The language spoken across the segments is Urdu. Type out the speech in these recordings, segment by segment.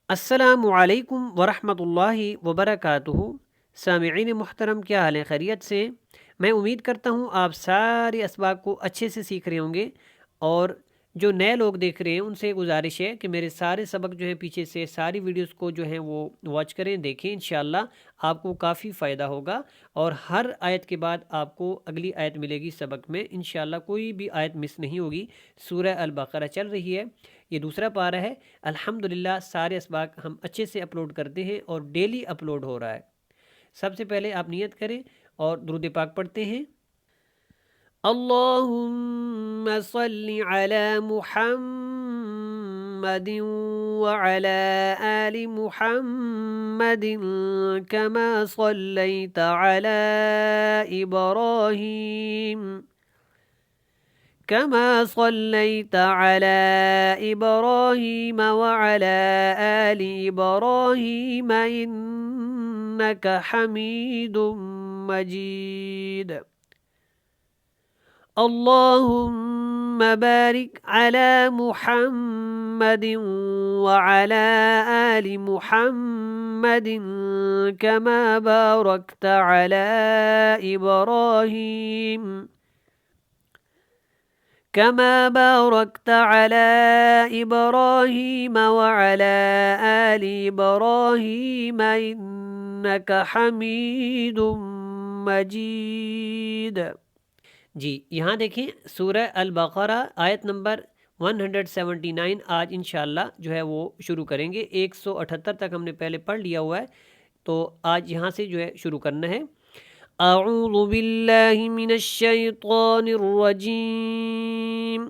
السلام علیکم ورحمۃ اللہ وبرکاتہ۔ سامعین محترم، کیا حال ہے؟ خیریت سے؟ میں امید کرتا ہوں آپ سارے اسباق کو اچھے سے سیکھ رہے ہوں گے، اور جو نئے لوگ دیکھ رہے ہیں ان سے گزارش ہے کہ میرے سارے سبق جو ہیں پیچھے سے ساری ویڈیوز کو جو ہیں وہ واچ کریں، دیکھیں، انشاءاللہ آپ کو کافی فائدہ ہوگا۔ اور ہر آیت کے بعد آپ کو اگلی آیت ملے گی سبق میں، انشاءاللہ کوئی بھی آیت مس نہیں ہوگی۔ سورہ البقرہ چل رہی ہے، یہ دوسرا پارہ ہے۔ الحمدللہ سارے اسباق ہم اچھے سے اپلوڈ کرتے ہیں اور ڈیلی اپلوڈ ہو رہا ہے۔ سب سے پہلے آپ نیت کریں اور درود پاک پڑھتے ہیں۔ اللہم صل علی محمد وعلی آل محمد کما صلیت علی ابراہیم كما صليت على إبراهيم وعلى آل إبراهيم إنك حميد مجيد اللهم بارك على محمد وعلى آل محمد كما باركت على إبراهيم كما باركت على إبراهيم وعلى آل إبراهيم إنك حميد مجيد۔ جی یہاں دیکھیں سورہ البقرہ آیت نمبر 179 آج انشاءاللہ جو ہے وہ شروع کریں گے۔ 178 تک ہم نے پہلے پڑھ لیا ہوا ہے، تو آج یہاں سے جو ہے شروع کرنا ہے۔ اعوذ باللہ من الشیطان الرجیم،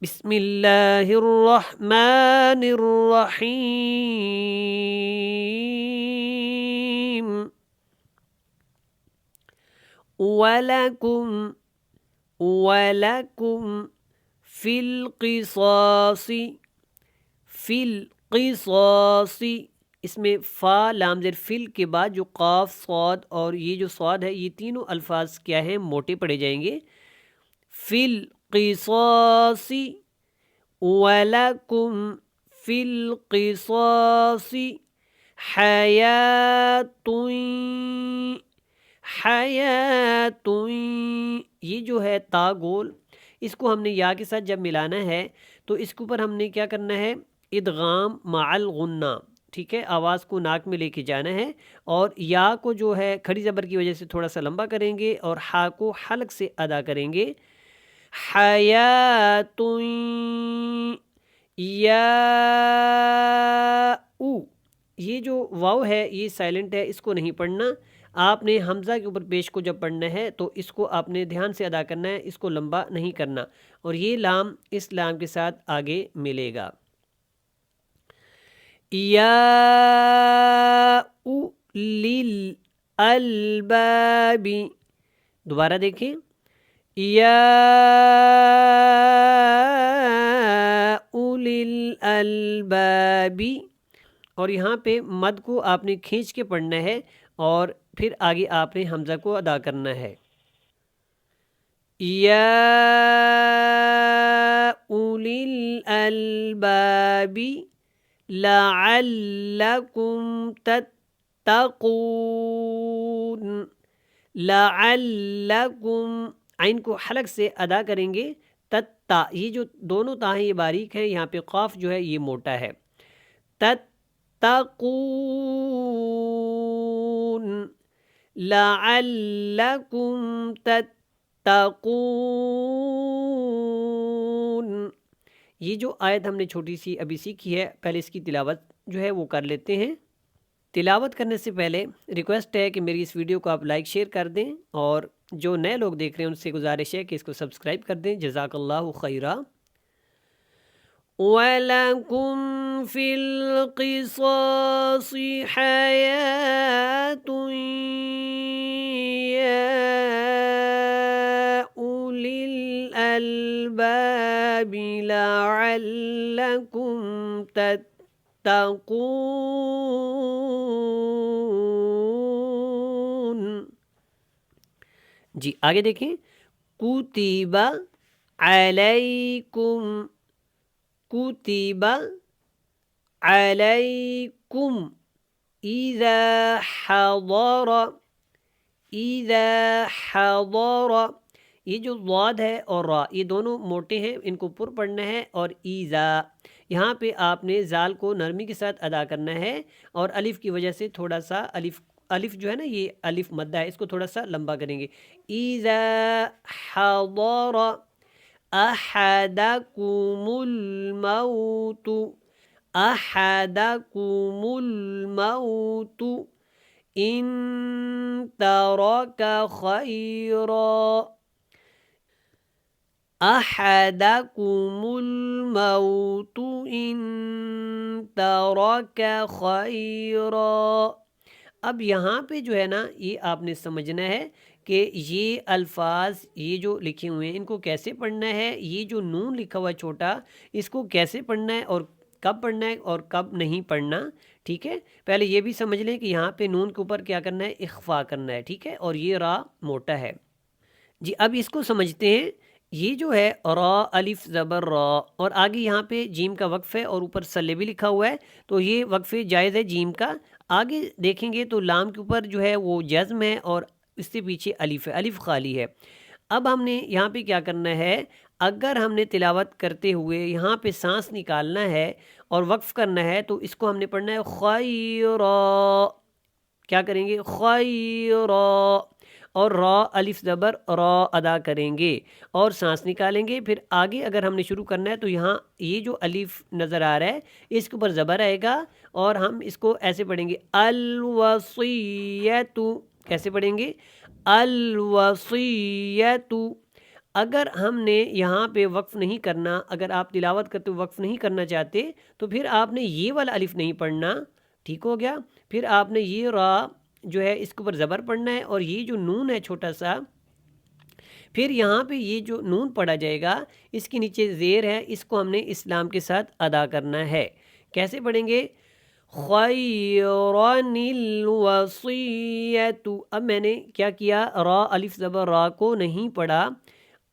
بسم اللہ الرحمن الرحیم۔ وَلَكُمْ فِي الْقِصَاصِ، اس میں فا لام زیر فل کے بعد جو قاف صاد اور یہ جو صاد ہے، یہ تینوں الفاظ کیا ہیں؟ موٹے پڑے جائیں گے۔ فی القصاص، وَلَكُمْ فِي الْقِصَاصِ حیات، یہ جو ہے تا گول، اس کو ہم نے یا کے ساتھ جب ملانا ہے تو اس کے اوپر ہم نے کیا کرنا ہے؟ ادغام مع الغنہ، ٹھیک ہے، آواز کو ناک میں لے کے جانا ہے، اور یا کو جو ہے کھڑی زبر کی وجہ سے تھوڑا سا لمبا کریں گے اور ہا کو حلق سے ادا کریں گے۔ حیات یا او، یہ جو واو ہے یہ سائلنٹ ہے، اس کو نہیں پڑھنا۔ آپ نے حمزہ کے اوپر پیش کو جب پڑھنا ہے تو اس کو آپ نے دھیان سے ادا کرنا ہے، اس کو لمبا نہیں کرنا، اور یہ لام اس لام کے ساتھ آگے ملے گا۔ یا اولی الالباب، دوبارہ دیکھیں، یا اولی الالباب، اور یہاں پہ مد کو آپ نے کھینچ کے پڑھنا ہے اور پھر آگے آپ نے حمزہ کو ادا کرنا ہے۔ یا اولی الالباب لعلکم تتقون، لعلکم، عین کو حلق سے ادا کریں گے۔ تتا، یہ جو دونوں تا ہیں یہ باریک ہیں، یہاں پہ قاف جو ہے یہ موٹا ہے۔ تتقون، لعلکم تتقون۔ یہ جو آیت ہم نے چھوٹی سی ابھی سیکھی ہے، پہلے اس کی تلاوت جو ہے وہ کر لیتے ہیں۔ تلاوت کرنے سے پہلے ریکویسٹ ہے کہ میری اس ویڈیو کو آپ لائک شیئر کر دیں، اور جو نئے لوگ دیکھ رہے ہیں ان سے گزارش ہے کہ اس کو سبسکرائب کر دیں۔ جزاک اللہ خیرا۔ وَلَكُمْ فِي الْقِصَاصِ حَيَاةٌ يَا أُولِي الْأَلْبَابِ لَعَلَّكُمْ تَتَّقُونَ۔ جی آگے دیکھیں، کُتِبَ عَلَيْكُمْ، کُتِبَ علیکم اذا حضر، اذا حضر، یہ جو ضاد ہے اور را یہ دونوں موٹے ہیں، ان کو پر پڑھنا ہے، اور ایزا یہاں پہ آپ نے زال کو نرمی کے ساتھ ادا کرنا ہے، اور الف کی وجہ سے تھوڑا سا الف جو ہے نا یہ الف مدہ ہے، اس کو تھوڑا سا لمبا کریں گے. ایزا حضر احدکم الموت، احدکم الموت ان ترک خیرا، احدکم الموت ان ترک خیرا. اب یہاں پہ جو ہے نا یہ آپ نے سمجھنا ہے کہ یہ الفاظ یہ جو لکھے ہوئے ہیں ان کو کیسے پڑھنا ہے، یہ جو نون لکھا ہوا ہے چھوٹا اس کو کیسے پڑھنا ہے اور کب پڑھنا ہے اور کب نہیں پڑھنا. ٹھیک ہے، پہلے یہ بھی سمجھ لیں کہ یہاں پہ نون کے اوپر کیا کرنا ہے، اخفا کرنا ہے. ٹھیک ہے، اور یہ را موٹا ہے. جی اب اس کو سمجھتے ہیں. یہ جو ہے را الف زبر را، اور آگے یہاں پہ جیم کا وقف ہے اور اوپر سلے بھی لکھا ہوا ہے، تو یہ وقفے جائز ہے جیم کا. آگے دیکھیں گے تو لام کے اوپر جو ہے وہ جزم ہے اور اس سے پیچھے الف ہے، الف خالی ہے. اب ہم نے یہاں پہ کیا کرنا ہے، اگر ہم نے تلاوت کرتے ہوئے یہاں پہ سانس نکالنا ہے اور وقف کرنا ہے تو اس کو ہم نے پڑھنا ہے خیرا. کیا کریں گے، خیرا، اور را الف زبر را ادا کریں گے اور سانس نکالیں گے. پھر آگے اگر ہم نے شروع کرنا ہے تو یہاں یہ جو الف نظر آ رہا ہے اس کے اوپر زبر آئے گا اور ہم اس کو ایسے پڑھیں گے الوصیت. کیسے پڑھیں گے، الوصیت. اگر ہم نے یہاں پہ وقف نہیں کرنا، اگر آپ تلاوت کرتے وقف نہیں کرنا چاہتے تو پھر آپ نے یہ والا الف نہیں پڑھنا. ٹھیک ہو گیا، پھر آپ نے یہ را جو ہے اس کے اوپر زبر پڑھنا ہے، اور یہ جو نون ہے چھوٹا سا، پھر یہاں پہ یہ جو نون پڑھا جائے گا اس کے نیچے زیر ہے، اس کو ہم نے اسلام کے ساتھ ادا کرنا ہے. کیسے پڑھیں گے، خیرن الوصیت. اب میں نے کیا کیا، را الف زبر را کو نہیں پڑھا،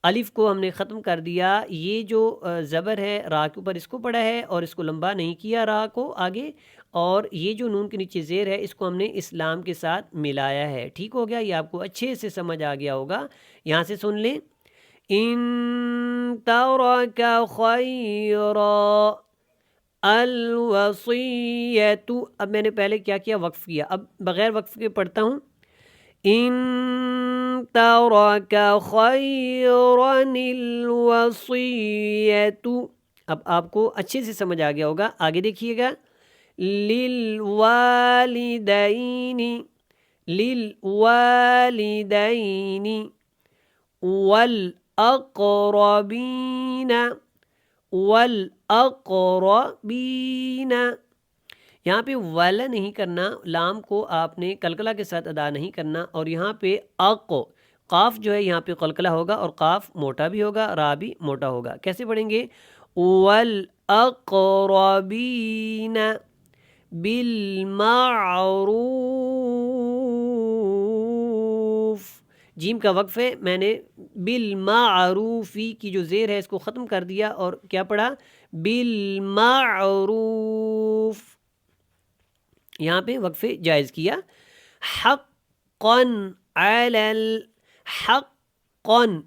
الف کو ہم نے ختم کر دیا. یہ جو زبر ہے را کے اوپر اس کو پڑھا ہے اور اس کو لمبا نہیں کیا را کو آگے، اور یہ جو نون کے نیچے زیر ہے اس کو ہم نے اسلام کے ساتھ ملایا ہے. ٹھیک ہو گیا، یہ آپ کو اچھے سے سمجھ آ گیا ہوگا. یہاں سے سن لیں، ان ترک خیرا الوصیت. اب میں نے پہلے کیا کیا، وقف کیا، اب بغیر وقف کے پڑھتا ہوں. ان ترک خیرا الوصیت. اب آپ کو اچھے سے سمجھ آ گیا ہوگا. آگے دیکھیے گا، للوالدین، للوالدین والاقربین، والاقربین. یہاں پہ والا نہیں کرنا، لام کو آپ نے قلقلہ کے ساتھ ادا نہیں کرنا، اور یہاں پہ قاف جو ہے یہاں پہ قلقلہ ہوگا اور قاف موٹا بھی ہوگا، را بھی موٹا ہوگا. کیسے پڑھیں گے، والاقربین بالمعروف. جیم کا وقف ہے، میں نے بالمعروفی کی جو زیر ہے اس کو ختم کر دیا اور کیا پڑھا، بالمعروف. یہاں پہ وقفے جائز کیا. حقاً علی الحق،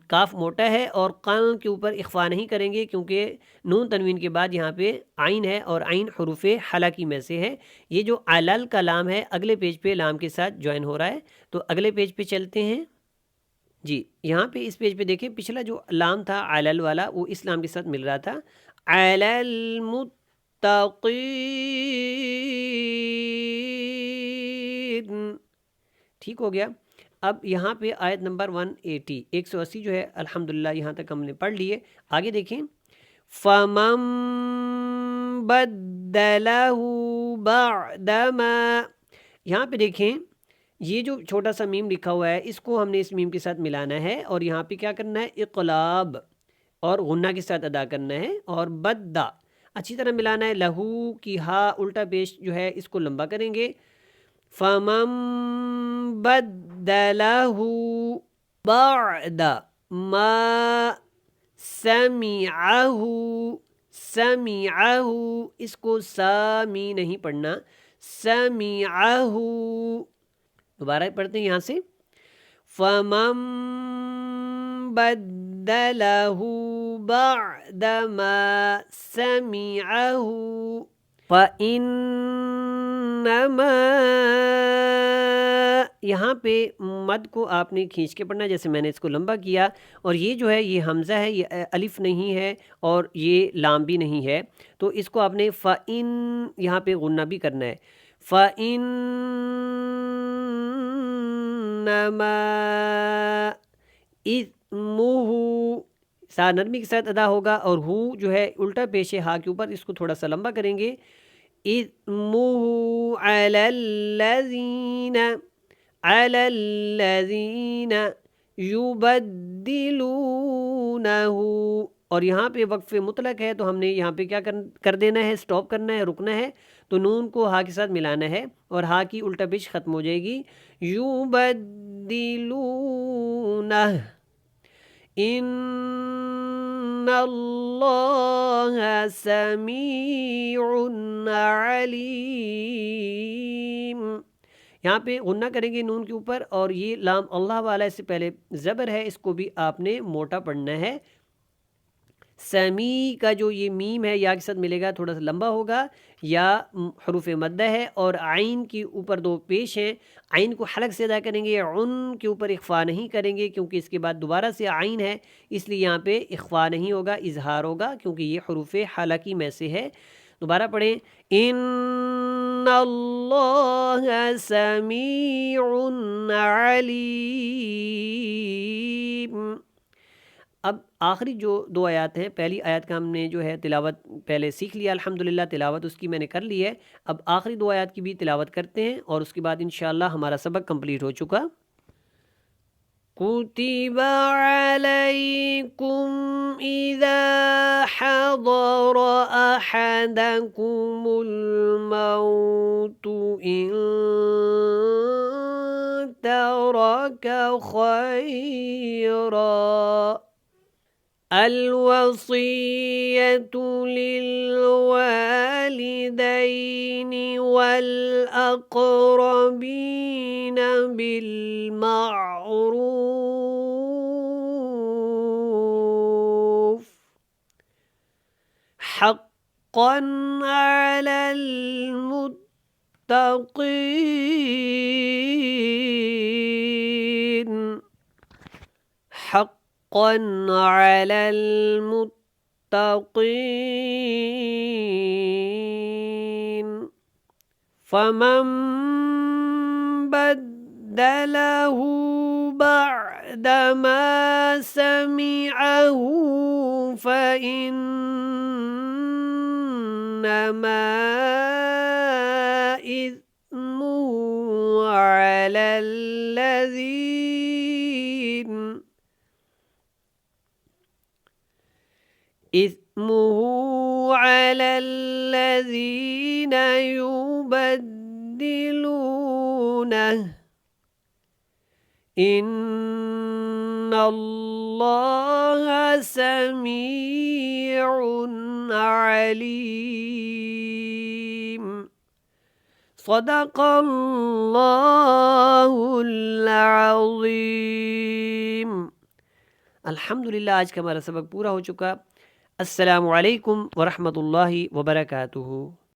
کاف موٹا ہے اور قن کے اوپر اخفا نہیں کریں گے کیونکہ نون تنوین کے بعد یہاں پہ عین ہے اور عین حروف حلقی میں سے ہے. یہ جو علل کا لام ہے اگلے پیج پہ لام کے ساتھ جوائن ہو رہا ہے، تو اگلے پیج پہ چلتے ہیں. جی یہاں پہ اس پیج پہ دیکھیں، پچھلا جو لام تھا علل والا وہ اس لام کے ساتھ مل رہا تھا، علل متقین. ٹھیک ہو گیا. اب یہاں پہ آیت نمبر 180 180 جو ہے الحمدللہ یہاں تک ہم نے پڑھ لیے. آگے دیکھیں، فَمَن بَدَّلَهُ بَعْدَمَا. یہاں پہ دیکھیں یہ جو چھوٹا سا میم لکھا ہوا ہے اس کو ہم نے اس میم کے ساتھ ملانا ہے، اور یہاں پہ کیا کرنا ہے، اقلاب اور غنہ کے ساتھ ادا کرنا ہے، اور بدّا اچھی طرح ملانا ہے. لہو کی ہا الٹا پیش جو ہے اس کو لمبا کریں گے. فَمَن بَدَّلَهُ بَعْدَ مَا سَمِعَهُ سمیعہ، اس کو سامی نہیں پڑھنا، سمیعہ. دوبارہ پڑھتے ہیں یہاں سے. فَمَن بَدَّلَهُ بَعْدَ مَا سَمِعَهُ فَإِنَّمَا، یہاں پہ مد کو آپ نے کھینچ کے پڑھنا، جیسے میں نے اس کو لمبا کیا. اور یہ جو ہے یہ حمزہ ہے، یہ الف نہیں ہے اور یہ لام بھی نہیں ہے، تو اس کو آپ نے فَإِن یہاں پہ غنہ بھی کرنا ہے. فَإِنَّمَا اِثْمُهُ، سا نرمی کے ساتھ ادا ہوگا، اور ہو جو ہے الٹا پیش ہے ہا کے اوپر، اس کو تھوڑا سا لمبا کریں گے. اِثْمُهُ عَلَى الَّذِينَ، عَلَى الَّذِينَ يُبَدِّلُونَهُ، اور یہاں پہ وقف مطلق ہے تو ہم نے یہاں پہ کیا کر دینا ہے، سٹاپ کرنا ہے، رکنا ہے. تو نون کو ہا کے ساتھ ملانا ہے اور ہا کی الٹا پیش ختم ہو جائے گی. یُبَدِّلُونَهُ ان اللہ سمیع علیم. یہاں پہ غنہ کریں گے نون کے اوپر، اور یہ لام اللہ والا اس سے پہلے زبر ہے، اس کو بھی آپ نے موٹا پڑھنا ہے. سمی کا جو یہ میم ہے یا کے ساتھ ملے گا، تھوڑا سا لمبا ہوگا، یا حروف مدہ ہے، اور عین کے اوپر دو پیش ہیں. عین کو حلق سے ادا کریں گے، عن کے اوپر اخفا نہیں کریں گے کیونکہ اس کے بعد دوبارہ سے عین ہے، اس لیے یہاں پہ اخفا نہیں ہوگا، اظہار ہوگا کیونکہ یہ حروف حلقی میں سے ہے. دوبارہ پڑھیں. ان اللہ سمیع علیم. اب آخری جو دو آیات ہیں، پہلی آیت کا ہم نے جو ہے تلاوت پہلے سیکھ لیا الحمدللہ، تلاوت اس کی میں نے کر لی ہے. اب آخری دو آیات کی بھی تلاوت کرتے ہیں اور اس کے بعد انشاءاللہ ہمارا سبق کمپلیٹ ہو چکا. كُتِبَ عَلَيْكُمْ إِذَا حَضَرَ أَحَدَكُمُ الْمَوْتُ إِن تَرَكَ خَيْرًا الوصية للوالدين والأقربين بالمعروف حقا على المتقين، حقا على المتقين. فمن بدله بعد ما سمعه فإنما إثمه على الذين، إثمه على الذين يبدلونه إن الله سميع عليم. صدق اللہ العظیم. الحمدللہ آج کا ہمارا سبق پورا ہو چکا. السلام علیکم ورحمۃ اللہ وبرکاتہ.